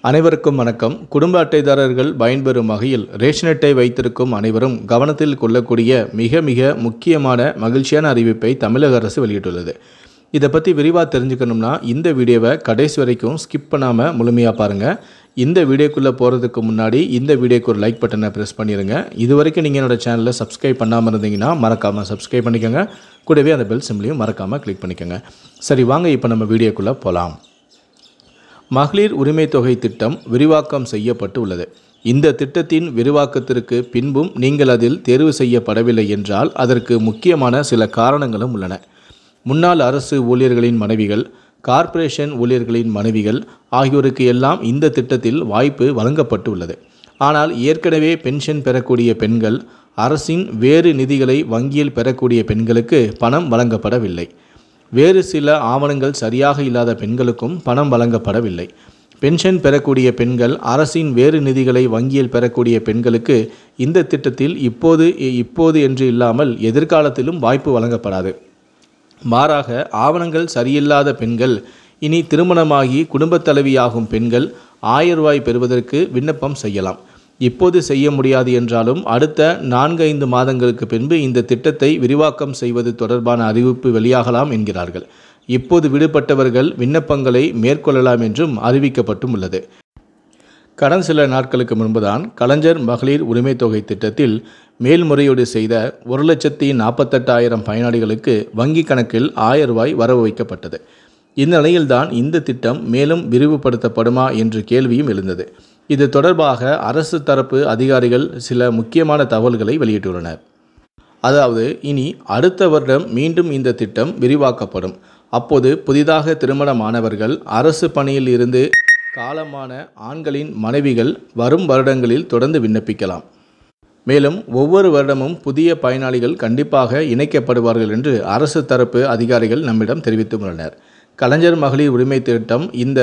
அனைவருக்கும் வணக்கம். குடும்ப அட்டைதாரர்கள் பயன்பெறும் வகையில் ரேஷன் அட்டை வைத்திருக்கும் அனைவரும் கவனத்தில் கொள்ளக்கூடிய மிக மிக முக்கியமான மகிழ்ச்சியான அறிவிப்பை தமிழக அரசு வெளியிட்டுள்ளது. இதை பற்றி விரிவாக தெரிஞ்சுக்கணும்னா இந்த வீடியோவை கடைசி வரைக்கும் ஸ்கிப் பண்ணாமல் முழுமையாக பாருங்கள். இந்த வீடியோக்குள்ளே போகிறதுக்கு முன்னாடி இந்த வீடியோக்கு ஒரு லைக் பட்டனை ப்ரெஸ் பண்ணிடுங்க. இது வரைக்கும் நீங்கள் என்னோடய சேனலை சப்ஸ்கிரைப் பண்ணாமல் இருந்தீங்கன்னா மறக்காமல் சப்ஸ்கிரைப் பண்ணிக்கோங்க. கூடவே அந்த பெல் சிம்லையும் மறக்காமல் கிளிக் பண்ணிக்கோங்க. சரி, வாங்க இப்போ நம்ம வீடியோக்குள்ளே போகலாம். மகளிர் உரிமை தொகை திட்டம் விரிவாக்கம் செய்யப்பட்டு உள்ளது. இந்த திட்டத்தின் விரிவாக்கத்திற்கு பின்பும் நீங்கள் அதில் தேர்வு செய்யப்படவில்லை என்றால் அதற்கு முக்கியமான சில காரணங்களும் உள்ளன. முன்னாள் அரசு ஊழியர்களின் மனைவிகள், கார்ப்பரேஷன் ஊழியர்களின் மனைவிகள் ஆகியோருக்கு எல்லாம் இந்த திட்டத்தில் வாய்ப்பு வழங்கப்பட்டு உள்ளது. ஆனால் ஏற்கனவே பென்ஷன் பெறக்கூடிய பெண்கள், அரசின் வேறு நிதிகளை வங்கியில் பெறக்கூடிய பெண்களுக்கு பணம் வழங்கப்படவில்லை. வேறு சில ஆவணங்கள் சரியாக இல்லாத பெண்களுக்கும் பணம் வழங்கப்படவில்லை. பென்ஷன் பெறக்கூடிய பெண்கள், அரசின் வேறு நிதிகளை வங்கியில் பெறக்கூடிய பெண்களுக்கு இந்த திட்டத்தில் இப்போது என்று இல்லாமல் எதிர்காலத்திலும் வாய்ப்பு வழங்கப்படாது. மாறாக ஆவணங்கள் சரியில்லாத பெண்கள், இனி திருமணமாகி குடும்பத் தலைவியாகும் பெண்கள் 1000 ரூபாய் பெறுவதற்கு விண்ணப்பம் செய்யலாம். இப்போது செய்ய முடியாது என்றாலும் அடுத்த 4-5 மாதங்களுக்கு பின்பு இந்த திட்டத்தை விரிவாக்கம் செய்வது தொடர்பான அறிவிப்பு வெளியாகலாம் என்கிறார்கள். இப்போது விடுபட்டவர்கள் விண்ணப்பங்களை மேற்கொள்ளலாம் என்றும் அறிவிக்கப்பட்டும் உள்ளது. கடந்த சில நாட்களுக்கு முன்புதான் கலைஞர் மகளிர் உரிமை தொகை திட்டத்தில் மேல்முறையீடு செய்த 1,48,000 பயனாளிகளுக்கு வங்கி கணக்கில் 1000 ரூபாய் வரவு வைக்கப்பட்டது. இந்த நிலையில்தான் இந்த திட்டம் மேலும் விரிவுபடுத்தப்படுமா என்ற கேள்வியும் எழுந்தது. இது தொடர்பாக அரசு தரப்பு அதிகாரிகள் சில முக்கியமான தகவல்களை வெளியிட்டுள்ளனர். அதாவது, இனி அடுத்த வருடம் மீண்டும் இந்த திட்டம் விரிவாக்கப்படும். அப்போது புதிதாக திருமணமானவர்கள், அரசு பணியில் இருந்து காலமான ஆண்களின் மனைவிகள் வரும் வருடங்களில் தொடர்ந்து விண்ணப்பிக்கலாம். மேலும் ஒவ்வொரு வருடமும் புதிய பயனாளிகள் கண்டிப்பாக இணைக்கப்படுவார்கள் என்று அரசு தரப்பு அதிகாரிகள் நம்மிடம் தெரிவித்துள்ளனர். கலைஞர் மகளிர் உரிமை திட்டம் இந்த